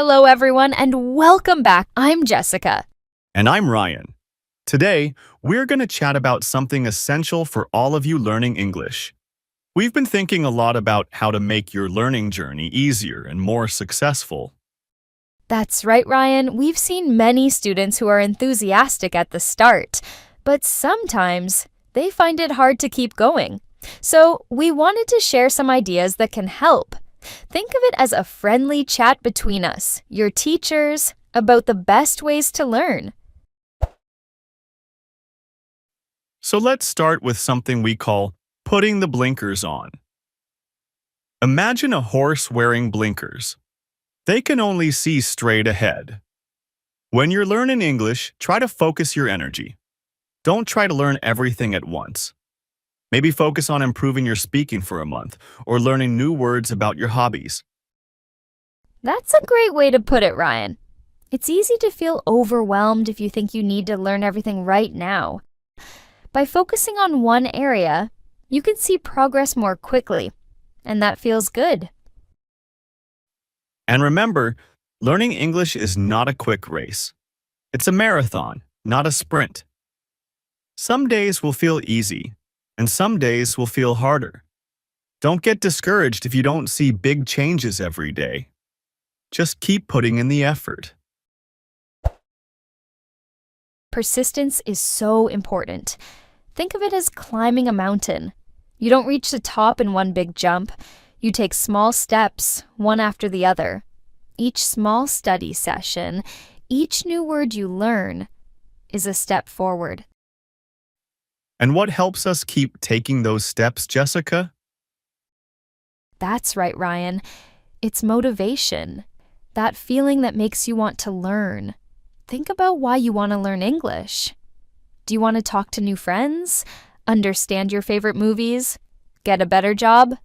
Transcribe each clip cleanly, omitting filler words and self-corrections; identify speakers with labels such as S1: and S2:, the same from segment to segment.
S1: Hello, everyone, and welcome back. I'm Jessica.
S2: And I'm Ryan. Today, we're going to chat about something essential for all of you learning English. We've been thinking a lot about how to make your learning journey easier and more successful.
S1: That's right, Ryan. We've seen many students who are enthusiastic at the start, but sometimes they find it hard to keep going. So, we wanted to share some ideas that can help. Think of it as a friendly chat between us, your teachers, about the best ways to learn.
S2: So let's start with something we call putting the blinkers on. Imagine a horse wearing blinkers. They can only see straight ahead. When you're learning English, try to focus your energy. Don't try to learn everything at once. Maybe focus on improving your speaking for a month or learning new words about your hobbies.
S1: That's a great way to put it, Ryan. It's easy to feel overwhelmed if you think you need to learn everything right now. By focusing on one area, you can see progress more quickly, and that feels good.
S2: And remember, learning English is not a quick race. It's a marathon, not a sprint. Some days will feel easy, and some days will feel harder. Don't get discouraged if you don't see big changes every day. Just keep putting in the effort.
S1: Persistence is so important. Think of it as climbing a mountain. You don't reach the top in one big jump. You take small steps, one after the other. Each small study session, each new word you learn, is a step forward.
S2: And what helps us keep taking those steps, Jessica?
S1: That's right, Ryan. It's motivation. That feeling that makes you want to learn. Think about why you want to learn English. Do you want to talk to new friends? Understand your favorite movies? Get a better job?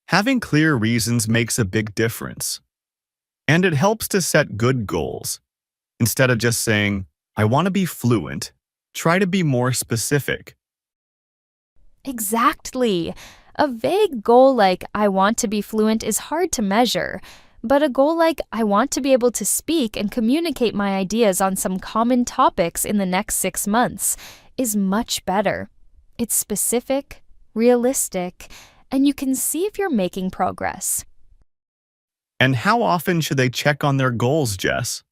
S2: Having clear reasons makes a big difference. And it helps to set good goals. Instead of just saying, I want to be fluent, try to be more specific.
S1: Exactly. A vague goal like, I want to be fluent is hard to measure. But a goal like, I want to be able to speak and communicate my ideas on some common topics in the next 6 months is much better. It's specific, realistic, and you can see if you're making progress.
S2: And how often should they check on their goals, Jess?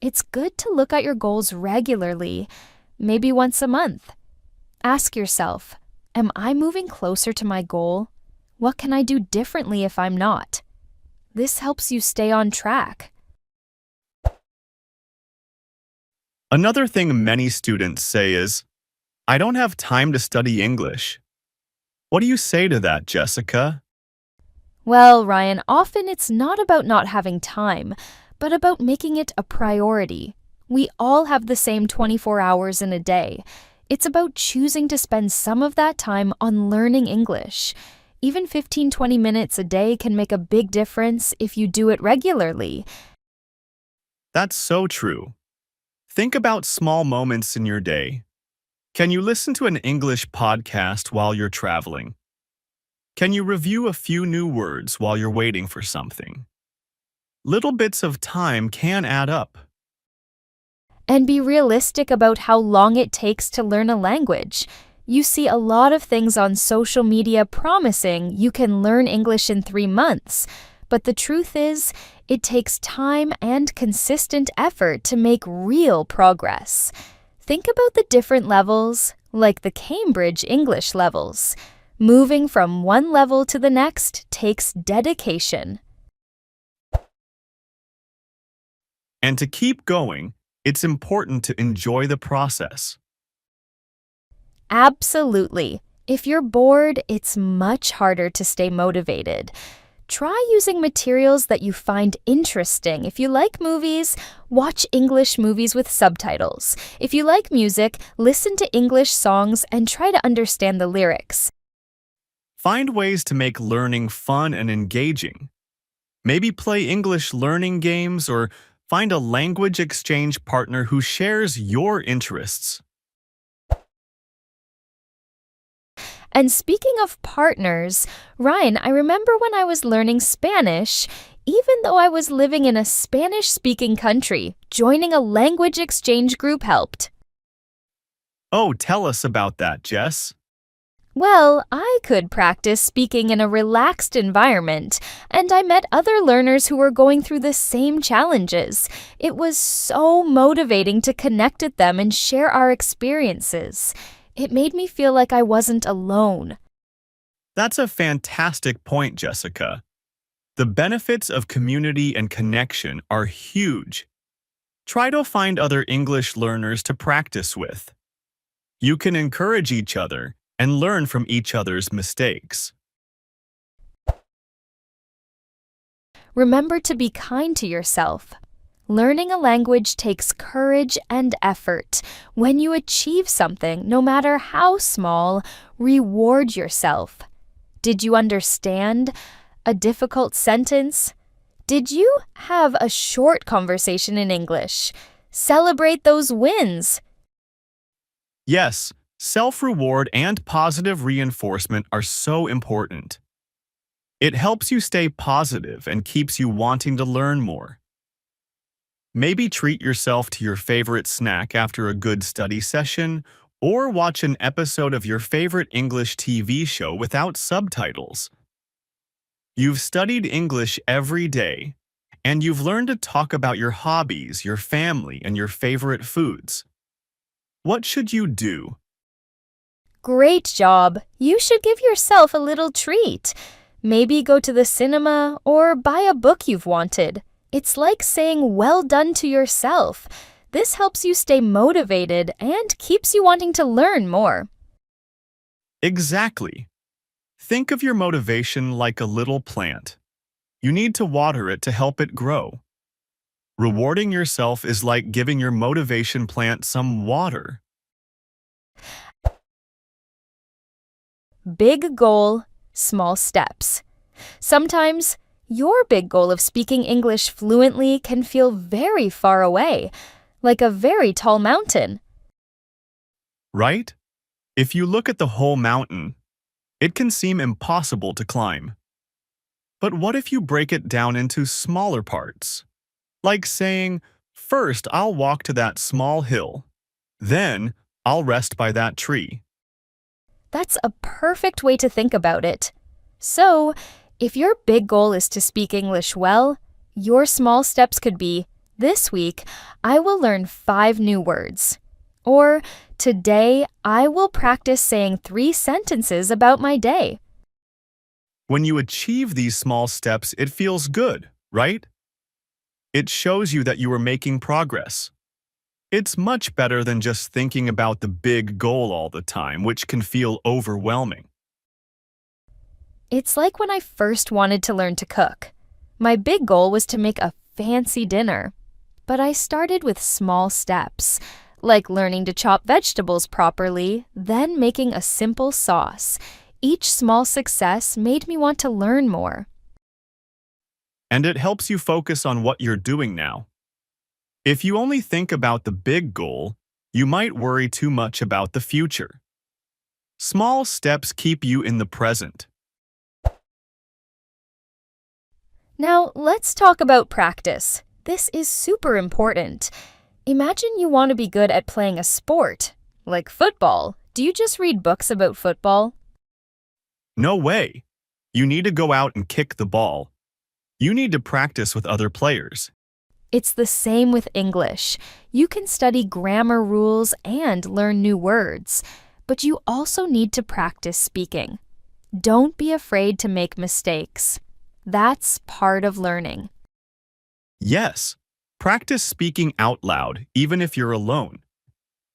S1: It's good to look at your goals regularly, maybe once a month. Ask yourself, am I moving closer to my goal? What can I do differently if I'm not? This helps you stay on track.
S2: Another thing many students say is, I don't have time to study English. What do you say to that, Jessica?
S1: Well, Ryan, often it's not about not having time, but about making it a priority. We all have the same 24 hours in a day. It's about choosing to spend some of that time on learning English. Even 15-20 minutes a day can make a big difference if you do it regularly.
S2: That's so true. Think about small moments in your day. Can you listen to an English podcast while you're traveling? Can you review a few new words while you're waiting for something? Little bits of time can add up.
S1: And be realistic about how long it takes to learn a language. You see a lot of things on social media promising you can learn English in 3 months, but the truth is, it takes time and consistent effort to make real progress. Think about the different levels, like the Cambridge English levels. Moving from one level to the next takes dedication.
S2: And to keep going, it's important to enjoy the process.
S1: Absolutely. If you're bored, it's much harder to stay motivated. Try using materials that you find interesting. If you like movies, watch English movies with subtitles. If you like music, listen to English songs and try to understand the lyrics.
S2: Find ways to make learning fun and engaging. Maybe play English learning games or find a language exchange partner who shares your interests.
S1: And speaking of partners, Ryan, I remember when I was learning Spanish, Even though I was living in a Spanish-speaking country, joining a language exchange group helped.
S2: Oh, tell us about that, Jess.
S1: Well, I could practice speaking in a relaxed environment, and I met other learners who were going through the same challenges. It was so motivating to connect with them and share our experiences. It made me feel like I wasn't alone.
S2: That's a fantastic point, Jessica. The benefits of community and connection are huge. Try to find other English learners to practice with. You can encourage each other and learn from each other's mistakes.
S1: Remember to be kind to yourself. Learning a language takes courage and effort. When you achieve something, no matter how small, reward yourself. Did you understand a difficult sentence? Did you have a short conversation in English? Celebrate those wins.
S2: Yes, self-reward and positive reinforcement are so important. It helps you stay positive and keeps you wanting to learn more. Maybe treat yourself to your favorite snack after a good study session, or watch an episode of your favorite English TV show without subtitles. You've studied English every day, and you've learned to talk about your hobbies, your family, and your favorite foods. What should you do?
S1: Great job. You should give yourself a little treat. Maybe go to the cinema or buy a book you've wanted. It's like saying well done to yourself. This helps you stay motivated and keeps you wanting to learn more.
S2: Exactly. Think of your motivation like a little plant. You need to water it to help it grow. Rewarding yourself is like giving your motivation plant some water.
S1: Big goal, small steps. Sometimes your big goal of speaking English fluently can feel very far away, like a very tall mountain.
S2: Right? If you look at the whole mountain, it can seem impossible to climb. But what if you break it down into smaller parts? Like saying, first I'll walk to that small hill, then I'll rest by that tree.
S1: That's a perfect way to think about it. So, if your big goal is to speak English well, your small steps could be, this week, I will learn 5 new words. Or, today, I will practice saying 3 sentences about my day.
S2: When you achieve these small steps, it feels good, right? It shows you that you are making progress. It's much better than just thinking about the big goal all the time, which can feel overwhelming.
S1: It's like when I first wanted to learn to cook. My big goal was to make a fancy dinner. But I started with small steps, like learning to chop vegetables properly, then making a simple sauce. Each small success made me want to learn more.
S2: And it helps you focus on what you're doing now. If you only think about the big goal, you might worry too much about the future. Small steps keep you in the present.
S1: Now, let's talk about practice. This is super important. Imagine you want to be good at playing a sport, like football. Do you just read books about football?
S2: No way. You need to go out and kick the ball. You need to practice with other players.
S1: It's the same with English. You can study grammar rules and learn new words, but you also need to practice speaking. Don't be afraid to make mistakes. That's part of learning.
S2: Yes, practice speaking out loud, even if you're alone.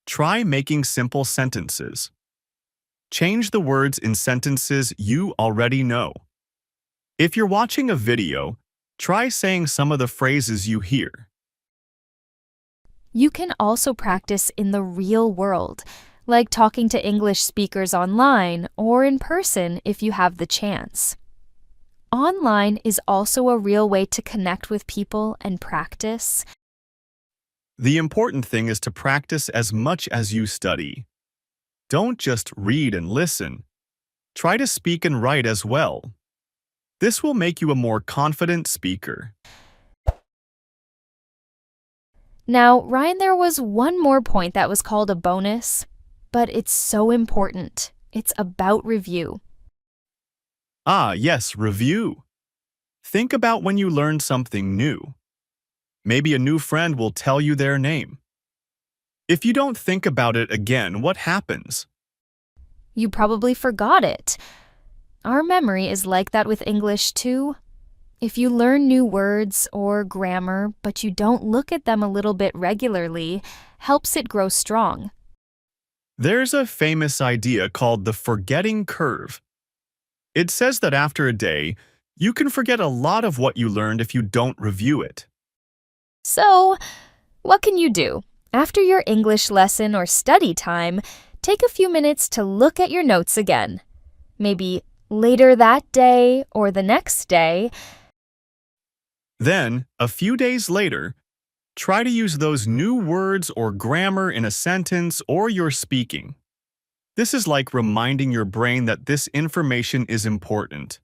S2: Try making simple sentences. Change the words in sentences you already know. If you're watching a video, try saying some of the phrases you hear.
S1: You can also practice in the real world, like talking to English speakers online or in person if you have the chance. Online is also a real way to connect with people and practice.
S2: The important thing is to practice as much as you study. Don't just read and listen. Try to speak and write as well. This will make you a more confident speaker.
S1: Now, Ryan, there was one more point that was called a bonus, but it's so important. It's about review.
S2: Ah, yes, review. Think about when you learned something new. Maybe a new friend will tell you their name. If you don't think about it again, what happens?
S1: You probably forgot it. Our memory is like that with English too. If you learn new words or grammar, but you don't look at them a little bit regularly, helps it grow strong.
S2: There's a famous idea called the forgetting curve. It says that after a day, you can forget a lot of what you learned if you don't review it.
S1: So, what can you do? After your English lesson or study time, take a few minutes to look at your notes again. Maybe later that day or the next day.
S2: Then, a few days later, try to use those new words or grammar in a sentence or your speaking. This is like reminding your brain that this information is important.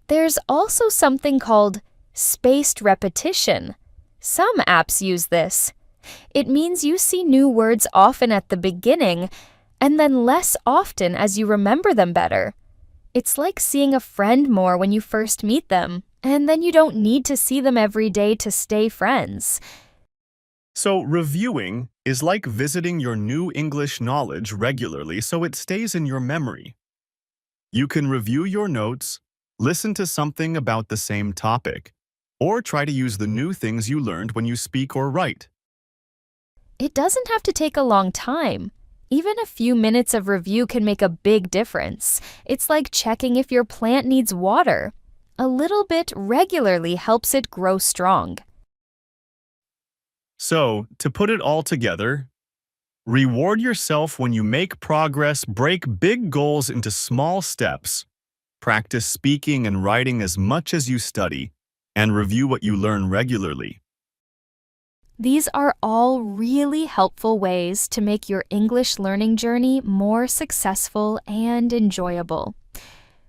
S1: There's also something called spaced repetition. Some apps use this. It means you see new words often at the beginning and then less often as you remember them better. It's like seeing a friend more when you first meet them, and then you don't need to see them every day to stay friends.
S2: So, reviewing is like visiting your new English knowledge regularly so it stays in your memory. You can review your notes, listen to something about the same topic, or try to use the new things you learned when you speak or write.
S1: It doesn't have to take a long time. Even a few minutes of review can make a big difference. It's like checking if your plant needs water. A little bit regularly helps it grow strong.
S2: So, to put it all together, reward yourself when you make progress, break big goals into small steps, practice speaking and writing as much as you study, and review what you learn regularly.
S1: These are all really helpful ways to make your English learning journey more successful and enjoyable.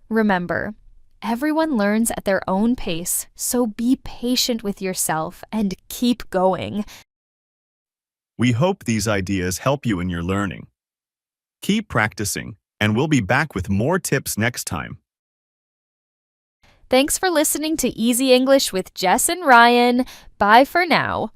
S1: Remember, everyone learns at their own pace, so be patient with yourself and keep going.
S2: We hope these ideas help you in your learning. Keep practicing, and we'll be back with more tips next time.
S1: Thanks for listening to Easy English with Jess and Ryan. Bye for now.